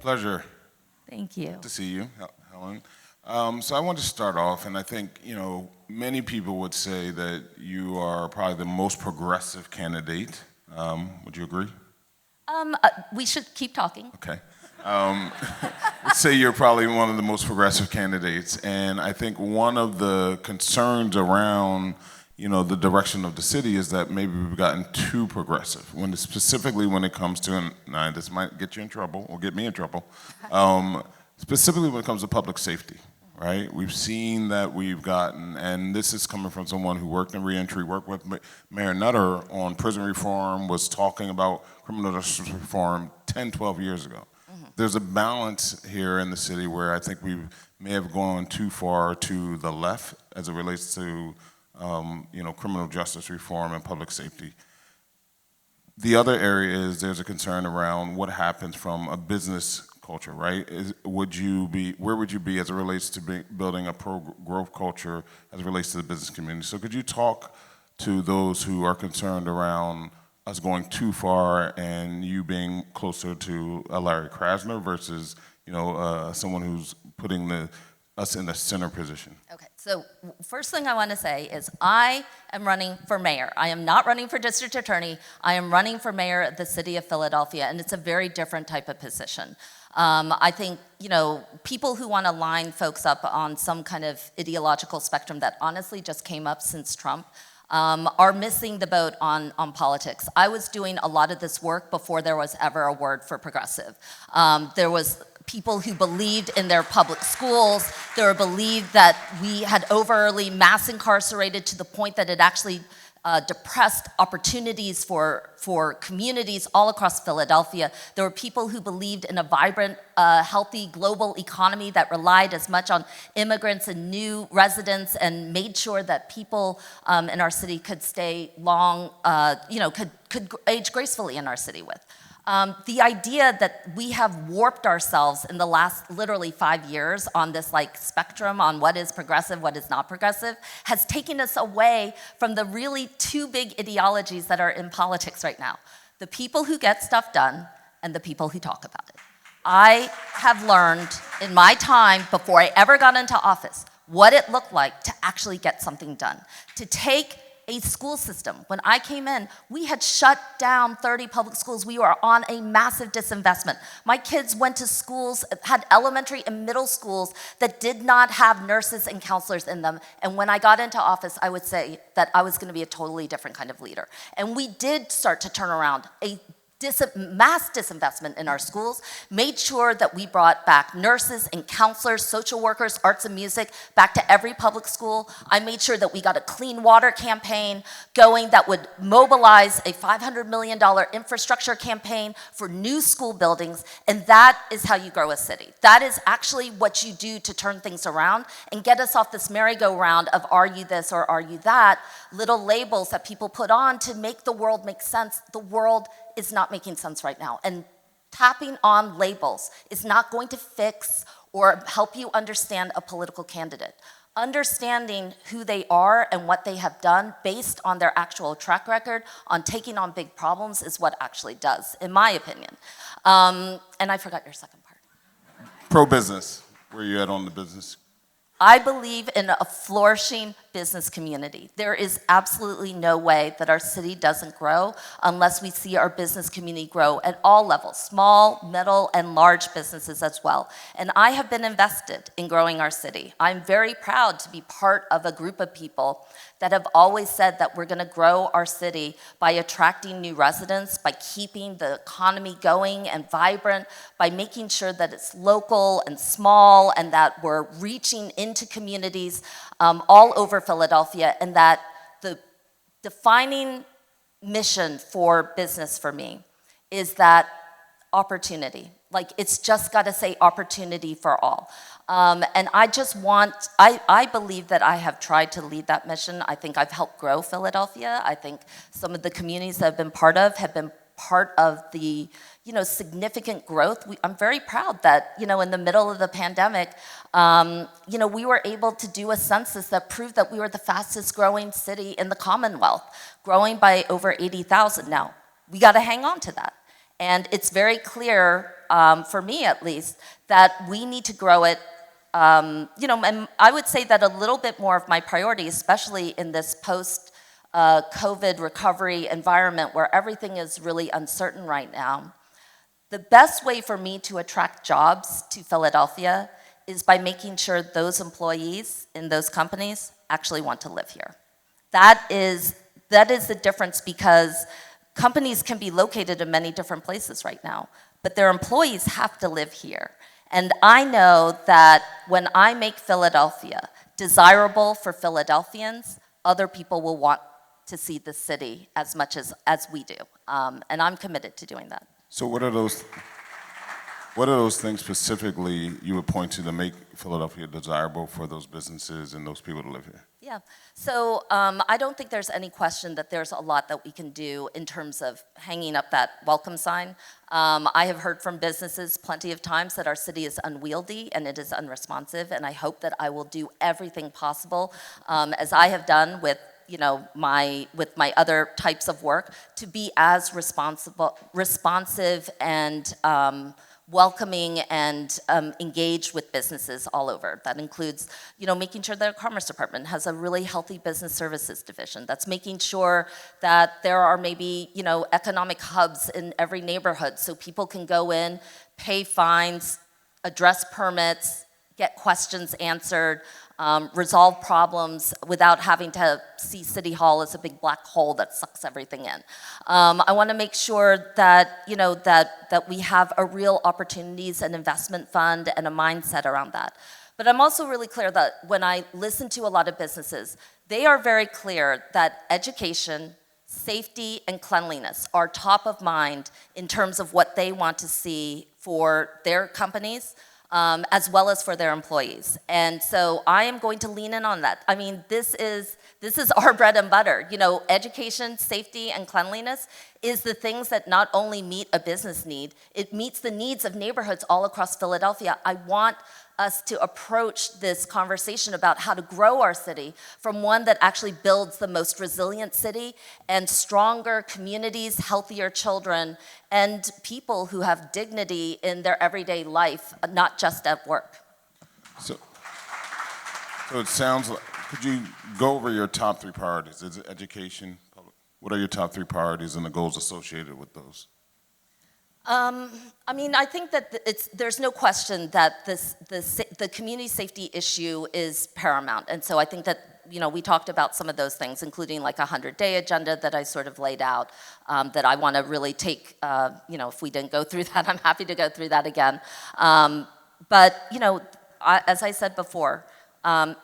Pleasure Thank you. to see you, Helen. So I want to start off, and I think, many people would say that you are probably the most progressive candidate. Would you agree? We should keep talking. Okay. Let's say you're probably one of the most progressive candidates, and I think one of the concerns around, the direction of the city is that maybe we've gotten too progressive. Specifically when it comes to, and this might get you in trouble, or get me in trouble, specifically when it comes to public safety, right? We've seen that we've gotten, and this is coming from someone who worked in reentry, worked with Mayor Nutter on prison reform, was talking about criminal justice reform 10, 12 years ago. There's a balance here in the city where I think we may have gone too far to the left as it relates to criminal justice reform and public safety. The other area is there's a concern around what happens from a business culture, right? Where would you be as it relates to building a pro-growth culture as it relates to the business community? So could you talk to those who are concerned around us going too far and you being closer to a Larry Krasner versus, someone who's putting us in the center position? Okay, so first thing I want to say is I am running for mayor. I am not running for district attorney. I am running for mayor of the city of Philadelphia, and it's a very different type of position. I think, people who want to line folks up on some kind of ideological spectrum that honestly just came up since Trump are missing the boat on politics. I was doing a lot of this work before there was ever a word for progressive. There was people who believed in their public schools. There believed that we had overly mass incarcerated to the point that it actually depressed opportunities for communities all across Philadelphia. There were people who believed in a vibrant, healthy global economy that relied as much on immigrants and new residents and made sure that people in our city could stay long, could age gracefully in our city with. The idea that we have warped ourselves in the last literally 5 years on this spectrum on what is progressive, what is not progressive, has taken us away from the really two big ideologies that are in politics right now. The people who get stuff done and the people who talk about it. I have learned in my time before I ever got into office what it looked like to actually get something done. To take a school system. When I came in, we had shut down 30 public schools. We were on a massive disinvestment. My kids went to schools, had elementary and middle schools that did not have nurses and counselors in them. And when I got into office, I would say that I was going to be a totally different kind of leader. And we did start to turn around a mass disinvestment in our schools, made sure that we brought back nurses and counselors, social workers, arts and music back to every public school. I made sure that we got a clean water campaign going that would mobilize a $500 million infrastructure campaign for new school buildings, and that is how you grow a city. That is actually what you do to turn things around and get us off this merry-go-round of are you this or are you that, little labels that people put on to make the world make sense. The world is not making sense right now. And tapping on labels is not going to fix or help you understand a political candidate. Understanding who they are and what they have done based on their actual track record on taking on big problems is what actually does, in my opinion. And I forgot your second part. Pro-business. Where are you at on the business? I believe in a flourishing business community. There is absolutely no way that our city doesn't grow unless we see our business community grow at all levels, small, middle, and large businesses as well. And I have been invested in growing our city. I'm very proud to be part of a group of people that have always said that we're gonna grow our city by attracting new residents, by keeping the economy going and vibrant, by making sure that it's local and small and that we're reaching into communities all over Philadelphia, and that the defining mission for business for me is that opportunity. It's just gotta say opportunity for all. And I believe that I have tried to lead that mission. I think I've helped grow Philadelphia. I think some of the communities that I've been part of the significant growth. I'm very proud that, in the middle of the pandemic, we were able to do a census that proved that we were the fastest growing city in the Commonwealth, growing by over 80,000 now. We gotta hang on to that. And it's very clear for me at least, that we need to grow it. And I would say that a little bit more of my priority, especially in this post-COVID recovery environment where everything is really uncertain right now, the best way for me to attract jobs to Philadelphia is by making sure those employees in those companies actually want to live here. That is the difference, because companies can be located in many different places right now, but their employees have to live here. And I know that when I make Philadelphia desirable for Philadelphians, other people will want to see the city as much as we do. And I'm committed to doing that. So what are those things specifically you would point to make Philadelphia desirable for those businesses and those people to live here? Yeah, so I don't think there's any question that there's a lot that we can do in terms of hanging up that welcome sign. I have heard from businesses plenty of times that our city is unwieldy and it is unresponsive, and I hope that I will do everything possible, as I have done with my other types of work, to be as responsive and welcoming and engaged with businesses all over. That includes, making sure that our Commerce Department has a really healthy business services division. That's making sure that there are maybe, economic hubs in every neighborhood so people can go in, pay fines, address permits, get questions answered, resolve problems without having to see City Hall as a big black hole that sucks everything in. I want to make sure that that we have a real opportunities and investment fund and a mindset around that. But I'm also really clear that when I listen to a lot of businesses, they are very clear that education, safety, and cleanliness are top of mind in terms of what they want to see for their companies, as well as for their employees. And so I am going to lean in on that. I mean, this is our bread and butter. Education, safety, and cleanliness is the things that not only meet a business need, it meets the needs of neighborhoods all across Philadelphia. I want us to approach this conversation about how to grow our city from one that actually builds the most resilient city and stronger communities, healthier children, and people who have dignity in their everyday life, not just at work. So it sounds like, could you go over your top 3 priorities? Is it education? What are your top 3 priorities and the goals associated with those? I think that there's no question that the community safety issue is paramount. And so I think that, we talked about some of those things, including like a 100-day agenda that I sort of laid out, that I want to really take, if we didn't go through that, I'm happy to go through that again. But as I said before,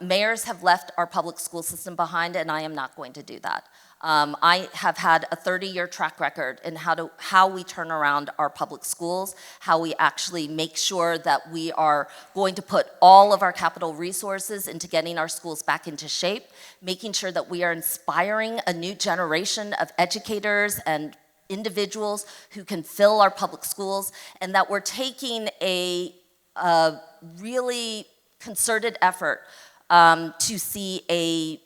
mayors have left our public school system behind, and I am not going to do that. I have had a 30-year track record in how we turn around our public schools, how we actually make sure that we are going to put all of our capital resources into getting our schools back into shape, making sure that we are inspiring a new generation of educators and individuals who can fill our public schools, and that we're taking a really concerted effort to see a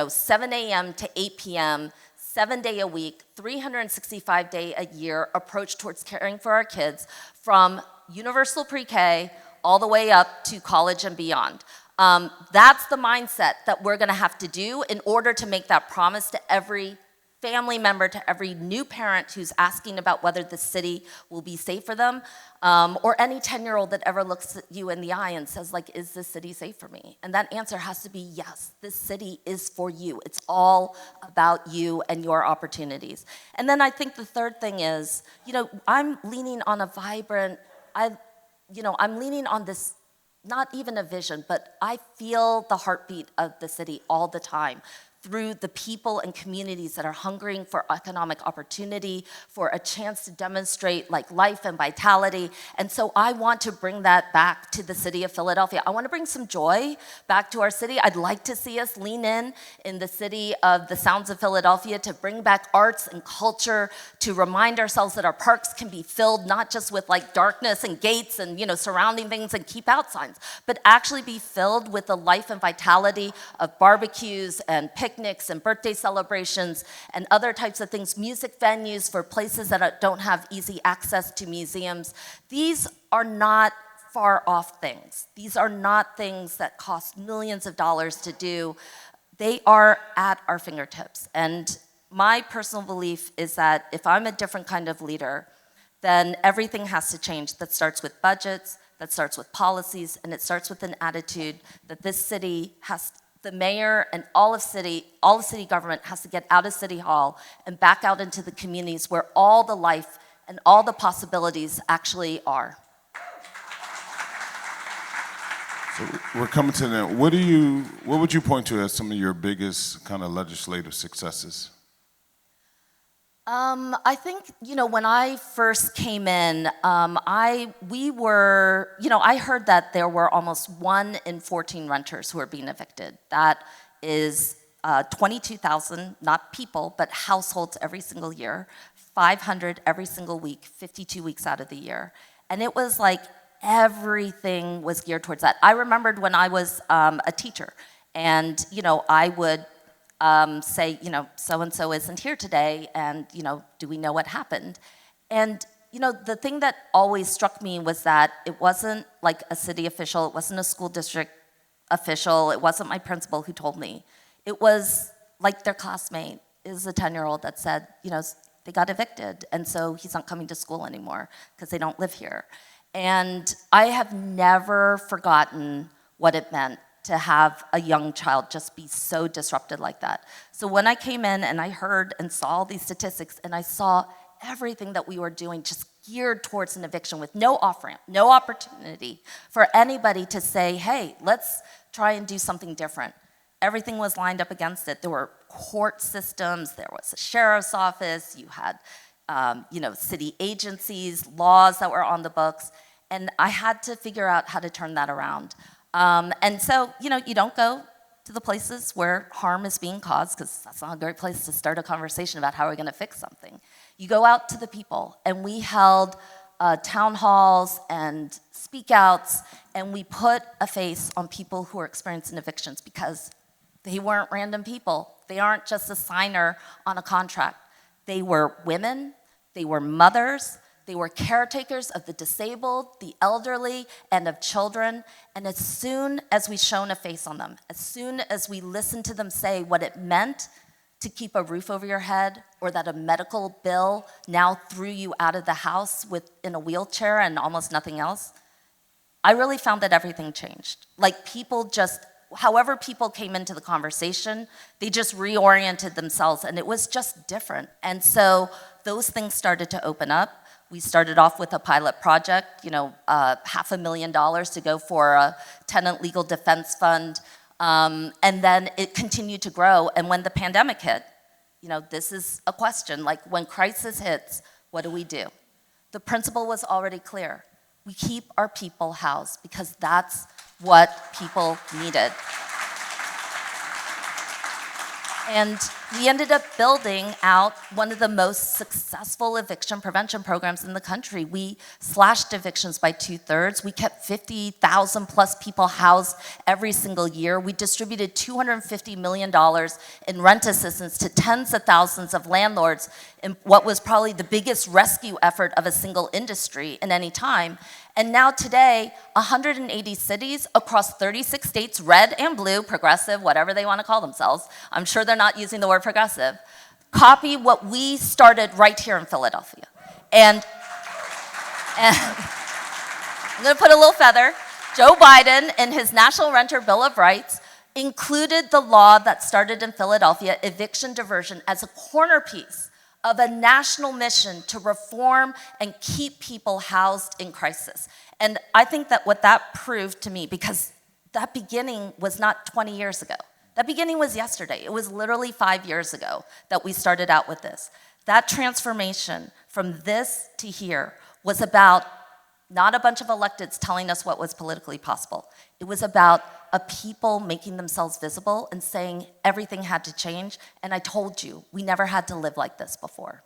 7 a.m. to 8 p.m., 7 day a week, 365 day a year approach towards caring for our kids from universal pre-K all the way up to college and beyond. That's the mindset that we're gonna have to do in order to make that promise to every family member, to every new parent who's asking about whether the city will be safe for them, or any 10-year-old that ever looks at you in the eye and says, is this city safe for me? And that answer has to be yes, this city is for you. It's all about you and your opportunities. And then I think the third thing is, I'm leaning on a vibrant, I'm leaning on this, not even a vision, but I feel the heartbeat of the city all the time, through the people and communities that are hungering for economic opportunity, for a chance to demonstrate life and vitality. And so I want to bring that back to the city of Philadelphia. I want to bring some joy back to our city. I'd like to see us lean in the city of the Sounds of Philadelphia, to bring back arts and culture, to remind ourselves that our parks can be filled not just with darkness and gates and surrounding things and keep out signs, but actually be filled with the life and vitality of barbecues and picnics picnics and birthday celebrations and other types of things, music venues for places that don't have easy access to museums. These are not far off things. These are not things that cost millions of dollars to do. They are at our fingertips. And my personal belief is that if I'm a different kind of leader, then everything has to change. That starts with budgets, that starts with policies, and it starts with an attitude that this city has, the mayor and all of city government has to get out of City Hall and back out into the communities where all the life and all the possibilities actually are. So we're coming to the end. What would you point to as some of your biggest kind of legislative successes? I think, when I first came in, I heard that there were almost 1 in 14 renters who are being evicted. That is 22,000, not people, but households every single year, 500 every single week, 52 weeks out of the year. And it was like everything was geared towards that. I remembered when I was a teacher, and, I would say, so-and-so isn't here today, and, do we know what happened? And, the thing that always struck me was that it wasn't like a city official, it wasn't a school district official, it wasn't my principal who told me. It was like their classmate, is a 10-year-old that said, they got evicted, and so he's not coming to school anymore because they don't live here. And I have never forgotten what it meant to have a young child just be so disrupted like that. So when I came in and I heard and saw all these statistics and I saw everything that we were doing just geared towards an eviction with no off-ramp, no opportunity for anybody to say, hey, let's try and do something different. Everything was lined up against it. There were court systems, there was a sheriff's office, you had city agencies, laws that were on the books, and I had to figure out how to turn that around. And so, you don't go to the places where harm is being caused, because that's not a great place to start a conversation about how we're going to fix something. You go out to the people, and we held town halls and speak outs, and we put a face on people who are experiencing evictions, because they weren't random people. They aren't just a signer on a contract. They were women, they were mothers, they were caretakers of the disabled, the elderly, and of children. And as soon as we shone a face on them, as soon as we listened to them say what it meant to keep a roof over your head, or that a medical bill now threw you out of the house in a wheelchair and almost nothing else, I really found that everything changed. Like however people came into the conversation, they just reoriented themselves, and it was just different. And so those things started to open up. We started off with a pilot project, $500,000 to go for a tenant legal defense fund, and then it continued to grow. And when the pandemic hit, this is a question, like when crisis hits, what do? The principle was already clear. We keep our people housed because that's what people needed. And we ended up building out one of the most successful eviction prevention programs in the country. We slashed evictions by 2/3. We kept 50,000 plus people housed every single year. We distributed $250 million in rent assistance to tens of thousands of landlords in what was probably the biggest rescue effort of a single industry in any time. And now today, 180 cities across 36 states, red and blue, progressive, whatever they want to call themselves, I'm sure they're not using the word progressive, copy what we started right here in Philadelphia. And I'm going to put a little feather. Joe Biden, in his National Renter Bill of Rights, included the law that started in Philadelphia, eviction diversion, as a cornerpiece of a national mission to reform and keep people housed in crisis. And I think that what that proved to me, because that beginning was not 20 years ago. That beginning was yesterday. It was literally 5 years ago that we started out with this. That transformation from this to here was about not a bunch of electeds telling us what was politically possible. It was about a people making themselves visible and saying everything had to change. And I told you, we never had to live like this before.